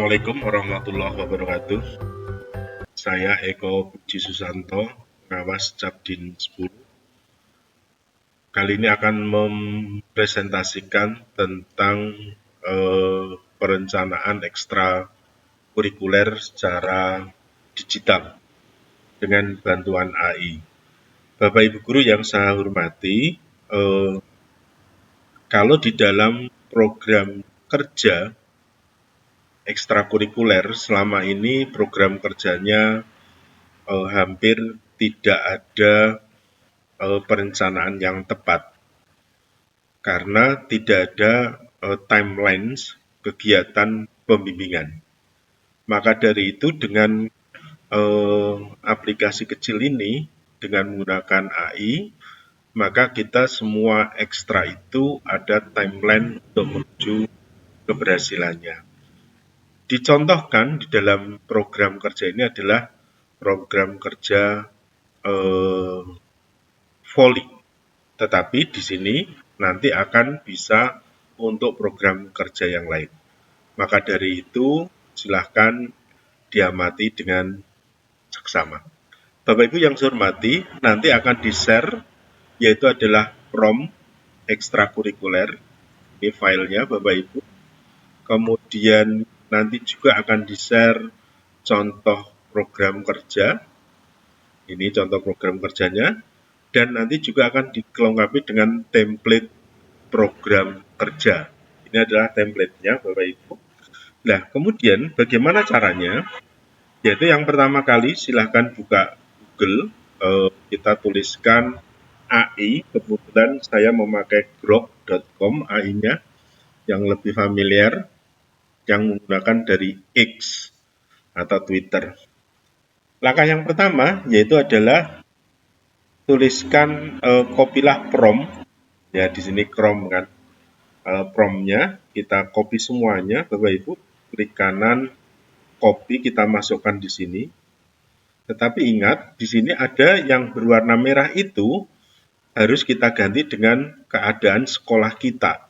Assalamualaikum warahmatullahi wabarakatuh. Saya Eko Puji Susanto, pengawas Capdin 10. Kali ini akan mempresentasikan tentang perencanaan ekstrakurikuler secara digital dengan bantuan AI. Bapak Ibu Guru yang saya hormati, kalau di dalam program kerja ekstrakurikuler selama ini program kerjanya hampir tidak ada perencanaan yang tepat karena tidak ada timelines kegiatan pembimbingan. Maka dari itu dengan aplikasi kecil ini dengan menggunakan AI, maka kita semua ekstra itu ada timeline untuk menuju keberhasilannya. Dicontohkan di dalam program kerja ini adalah program kerja volley. Tetapi di sini nanti akan bisa untuk program kerja yang lain. Maka dari itu silahkan diamati dengan seksama. Bapak Ibu yang saya hormati, nanti akan di-share yaitu adalah prom ekstrakurikuler. Ini filenya Bapak Ibu. Kemudian nanti juga akan di-share contoh program kerja. Ini contoh program kerjanya. Dan nanti juga akan dilengkapi dengan template program kerja. Ini adalah template-nya Bapak Ibu. Nah, kemudian bagaimana caranya? Yaitu yang pertama kali silahkan buka Google. Kita tuliskan AI. Kebetulan saya memakai grok.com AI-nya yang lebih familiar, yang menggunakan dari X atau Twitter. Langkah yang pertama yaitu adalah tuliskan kopilah prompt. Ya, di sini Chrome kan. Prompt-nya kita copy semuanya, Bapak Ibu. Klik kanan, copy, kita masukkan di sini. Tetapi ingat, di sini ada yang berwarna merah itu harus kita ganti dengan keadaan sekolah kita.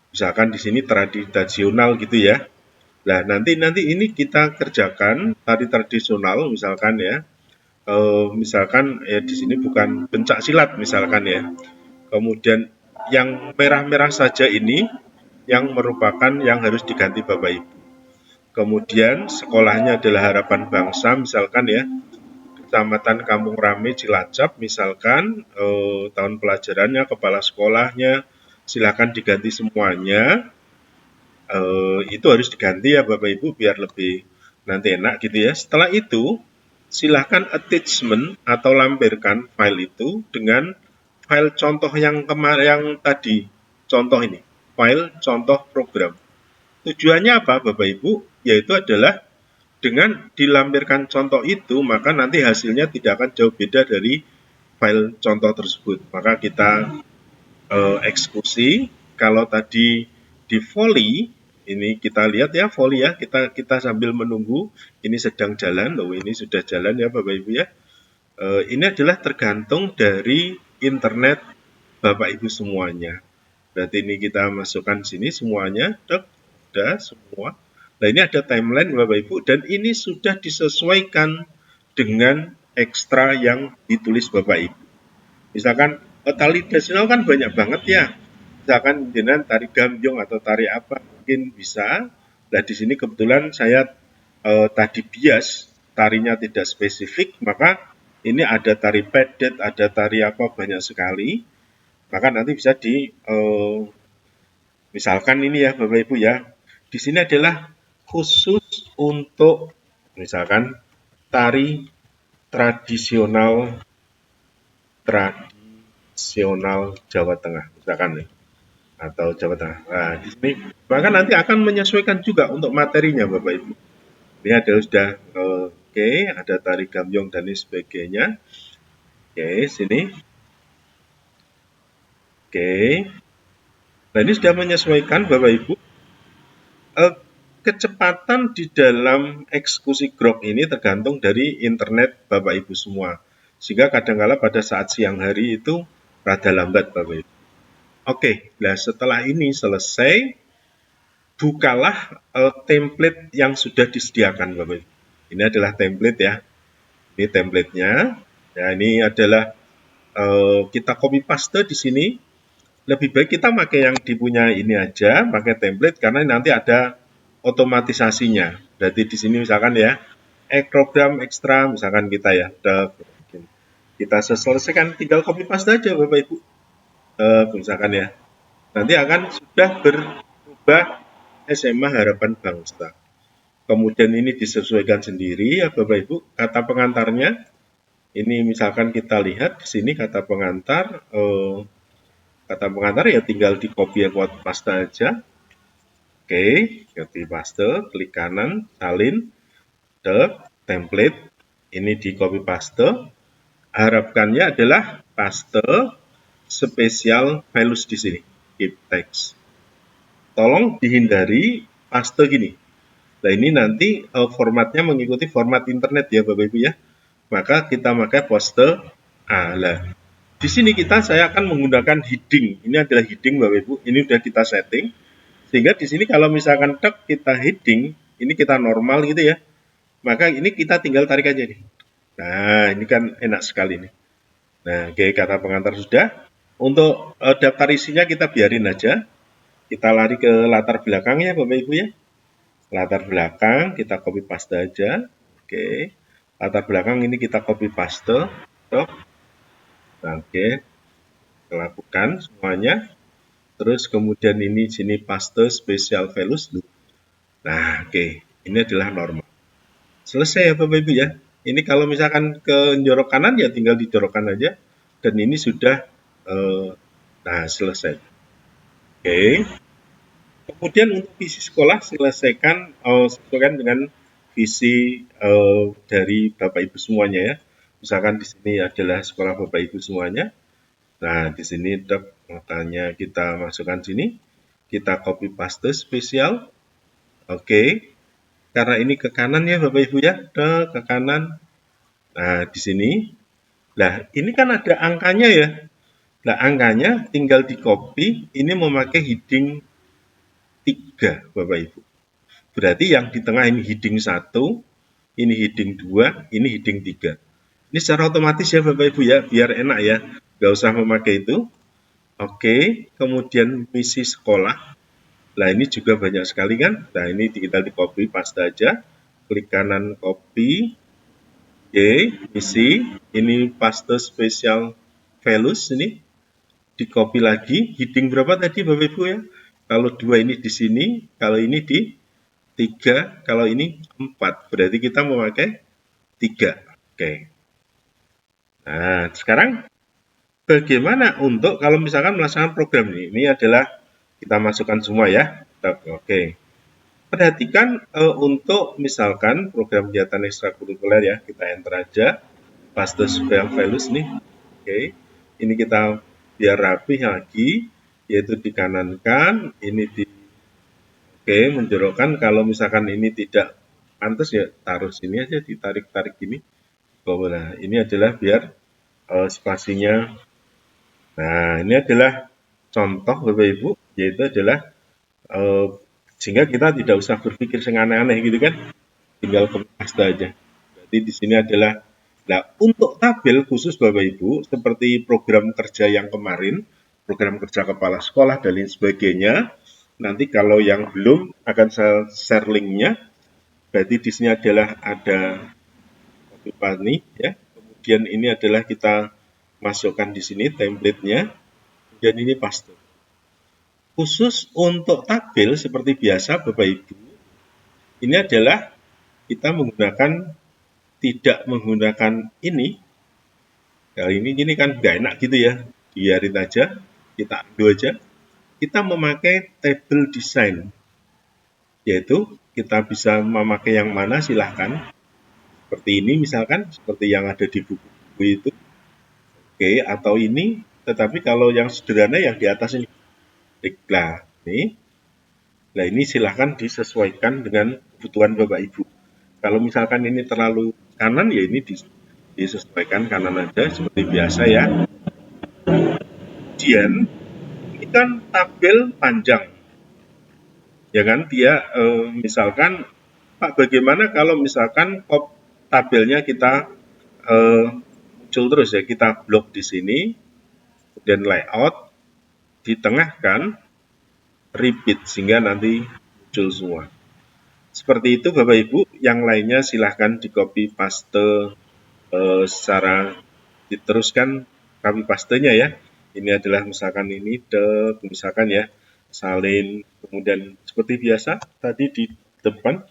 Misalkan di sini tradisional gitu ya. Nah, nanti ini kita kerjakan tari tradisional misalkan ya. Misalkan di sini bukan pencak silat misalkan ya. Kemudian yang merah-merah saja ini yang merupakan yang harus diganti Bapak Ibu. Kemudian sekolahnya adalah Harapan Bangsa misalkan ya. Kecamatan Kampung Rame Cilacap misalkan tahun pelajarannya, kepala sekolahnya, silakan diganti semuanya. Itu harus diganti ya Bapak Ibu biar lebih nanti enak gitu ya. Setelah itu silahkan attachment atau lampirkan file itu dengan file contoh yang tadi contoh ini, file contoh program. Tujuannya apa Bapak Ibu? Yaitu adalah dengan dilampirkan contoh itu maka nanti hasilnya tidak akan jauh beda dari file contoh tersebut. Maka kita eksekusi. Kalau tadi di volley ini kita lihat ya volley ya, kita sambil menunggu ini sedang jalan loh, ini sudah jalan ya Bapak Ibu ya. Ini adalah tergantung dari internet Bapak Ibu semuanya. Berarti ini kita masukkan sini semuanya, udah semua. Nah ini ada timeline Bapak Ibu dan ini sudah disesuaikan dengan ekstra yang ditulis Bapak Ibu. Misalkan tari tradisional kan banyak banget ya. Misalkan dengan tari gambyong atau tari apa mungkin bisa. Nah di sini kebetulan saya tadi bias tarinya tidak spesifik, maka ini ada tari pedet, ada tari apa banyak sekali. Maka nanti bisa misalkan ini ya Bapak Ibu ya. Di sini adalah khusus untuk misalkan tari tradisional Jawa Tengah misalkan nih atau Jawa Tengah. Nah, di sini maka nanti akan menyesuaikan juga untuk materinya Bapak Ibu. Ini ada sudah oke, ada tari gambyong dan sebagainya. Oke, sini. Oke. Nah, ini sudah menyesuaikan Bapak Ibu. Kecepatan di dalam eksekusi grok ini tergantung dari internet Bapak Ibu semua. Sehingga kadang-kala pada saat siang hari itu rada lambat Bapak Ibu. Oke, nah setelah ini selesai, bukalah template yang sudah disediakan Bapak Ibu. Ini adalah template ya. Ini template-nya. Ya, ini adalah kita copy paste di sini. Lebih baik kita pakai yang dipunya ini aja, pakai template karena nanti ada otomatisasinya. Berarti di sini misalkan ya, program ekstra misalkan kita ya, kita selesaikan tinggal copy paste aja Bapak Ibu. Misalkan ya. Nanti akan sudah berubah SMA Harapan Bangsa. Kemudian ini disesuaikan sendiri ya Bapak Ibu. Kata pengantarnya, ini misalkan kita lihat di sini kata pengantar ya tinggal di copy buat paste aja. Oke, copy paste, klik kanan, salin, template, ini di copy paste. Harapkannya adalah paste spesial values di sini, keep text. Tolong dihindari paste gini. Nah ini nanti formatnya mengikuti format internet ya Bapak Ibu ya. Maka kita pakai paste ala. Di sini saya akan menggunakan heading. Ini adalah heading Bapak Ibu. Ini sudah kita setting. Sehingga di sini kalau misalkan kita heading, ini kita normal gitu ya. Maka ini kita tinggal tarik aja nih. Nah, ini kan enak sekali nih. Nah, oke, kata pengantar sudah. Untuk daftar isinya kita biarin aja. Kita lari ke latar belakangnya Bapak Ibu ya. Latar belakang kita copy paste aja. Oke. Latar belakang ini kita copy paste. Oke. Lakukan semuanya. Terus kemudian ini sini paste special values. Nah, oke. Ini adalah normal. Selesai ya Bapak Ibu ya. Ini kalau misalkan ke jorok kanan ya tinggal dijorokkan aja. Dan ini sudah nah selesai. Oke. Kemudian untuk visi sekolah sesuaikan dengan visi dari Bapak Ibu semuanya ya. Misalkan di sini adalah sekolah Bapak Ibu semuanya. Nah, di sini makanya kita masukkan sini. Kita copy paste spesial. Oke. Karena ini ke kanan ya Bapak Ibu ya, ke kanan. Nah, di sini. Nah, ini kan ada angkanya ya. Nah, angkanya tinggal di copy, ini memakai heading 3 Bapak Ibu. Berarti yang di tengah ini heading 1, ini heading 2, ini heading 3. Ini secara otomatis ya Bapak Ibu ya, biar enak ya. Nggak usah memakai itu. Oke, kemudian misi sekolah. Nah, ini juga banyak sekali kan. Nah, ini kita di copy paste aja. Klik kanan copy. Oke, misi. Ini paste special values ini. Di copy lagi. Heading berapa tadi Bapak Ibu ya? Kalau 2 ini di sini, kalau ini di 3, kalau ini 4. Berarti kita memakai 3. Oke. Nah, sekarang bagaimana untuk kalau misalkan melaksanakan program ini? Ini adalah kita masukkan semua ya. Oke. Perhatikan untuk misalkan program kegiatan ekstrakurikuler ya, kita enter aja paste special values nih. Oke. Ini kita biar rapi lagi, yaitu dikanankan, ini di menjorokkan. Kalau misalkan ini tidak pantas ya taruh sini aja, ditarik-tarik gini. Nah, ini adalah biar spasinya. Nah, ini adalah contoh Bapak Ibu, yaitu adalah sehingga kita tidak usah berpikir aneh-aneh gitu kan, tinggal copy paste aja. Jadi di sini adalah, nah untuk tabel khusus Bapak Ibu, seperti program kerja yang kemarin, program kerja kepala sekolah dan lain sebagainya, nanti kalau yang belum akan saya share linknya. Berarti di sini adalah ada copy paste nih ya. Kemudian ini adalah kita masukkan di sini template-nya. Kemudian ini paste. Khusus untuk tabel seperti biasa Bapak Ibu, ini adalah kita tidak menggunakan ini. Kali ini kan nggak enak gitu ya, biarin aja, kita undo aja. Kita memakai table design, yaitu kita bisa memakai yang mana silahkan. Seperti ini misalkan, seperti yang ada di buku-buku itu. Oke, atau ini, tetapi kalau yang sederhana yang di atas ini. Nah, ini silahkan disesuaikan dengan kebutuhan Bapak Ibu. Kalau misalkan ini terlalu kanan, ya ini disesuaikan kanan aja seperti biasa ya. Kemudian ini kan tabel panjang. ya kan, dia misalkan, Pak, bagaimana kalau misalkan tabelnya kita muncul terus ya, kita blok di sini, dan layout di tengah kan repeat sehingga nanti muncul semua. Seperti itu Bapak Ibu, yang lainnya silahkan di copy paste secara diteruskan copy pastenya ya. Ini adalah misalkan ini misalkan ya, salin, kemudian seperti biasa tadi di depan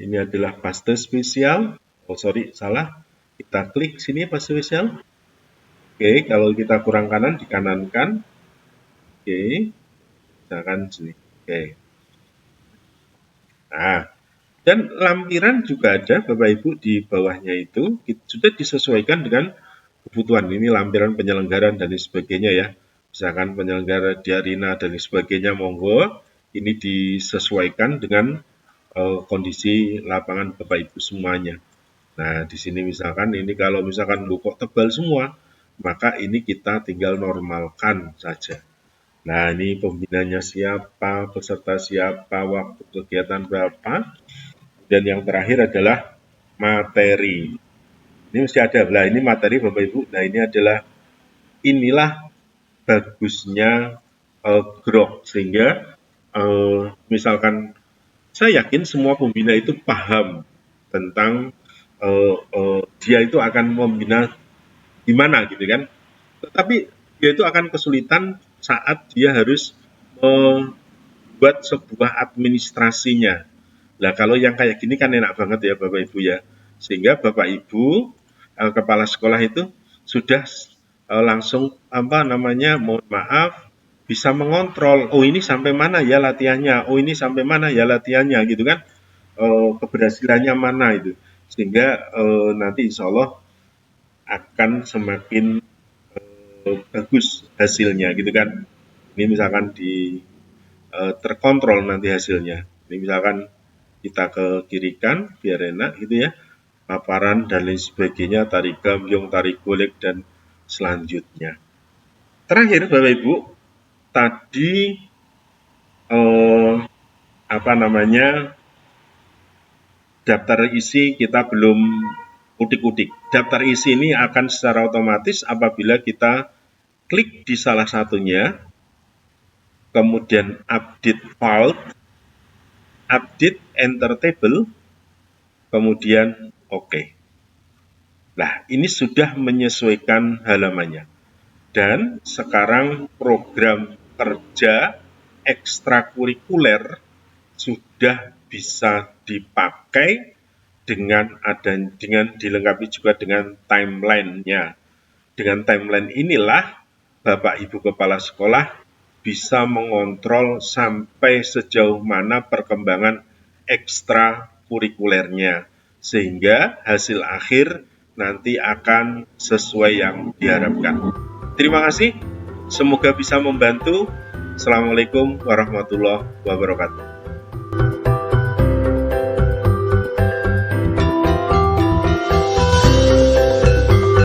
ini adalah paste spesial. Oh sorry, salah. Kita klik sini paste spesial. Oke, kalau kita kurang kanan dikanankan. Oke, misalkan sini. Oke. Nah, dan lampiran juga ada Bapak Ibu di bawahnya itu sudah disesuaikan dengan kebutuhan. Ini lampiran penyelenggaraan dan sebagainya ya. Misalkan penyelenggara Diarina dan sebagainya, monggo ini disesuaikan dengan kondisi lapangan Bapak Ibu semuanya. Nah, di sini misalkan ini kalau misalkan kok tebal semua, maka ini kita tinggal normalkan saja. Nah, ini pembinanya siapa, peserta siapa, waktu kegiatan berapa, dan yang terakhir adalah materi. Ini mesti ada. Nah, ini materi Bapak Ibu. Nah, ini adalah inilah bagusnya Grok, sehingga misalkan saya yakin semua pembina itu paham tentang dia itu akan membina gimana gitu kan. Tetapi dia itu akan kesulitan saat dia harus membuat sebuah administrasinya. Nah, kalau yang kayak gini kan enak banget ya Bapak Ibu ya. Sehingga Bapak Ibu kepala sekolah itu sudah langsung mohon maaf, bisa mengontrol, oh ini sampai mana ya latihannya, oh ini sampai mana ya latihannya gitu kan, keberhasilannya mana itu, sehingga nanti insya Allah akan semakin bagus hasilnya gitu kan. Ini misalkan terkontrol nanti hasilnya. Ini misalkan kita ke kiri kan biar enak gitu ya, paparan dan lain sebagainya, tarik gambyong, tarik golek dan selanjutnya. Terakhir Bapak Ibu, tadi daftar isi kita belum utik-utik. Daftar isi ini akan secara otomatis apabila kita klik di salah satunya, kemudian update file, update enter table, kemudian OK. Nah, ini sudah menyesuaikan halamannya. Dan sekarang program kerja ekstrakurikuler sudah bisa dipakai dengan dilengkapi juga dengan timeline-nya. Dengan timeline inilah Bapak Ibu Kepala Sekolah bisa mengontrol sampai sejauh mana perkembangan ekstrakurikulernya, sehingga hasil akhir nanti akan sesuai yang diharapkan. Terima kasih, semoga bisa membantu. Assalamualaikum warahmatullahi wabarakatuh.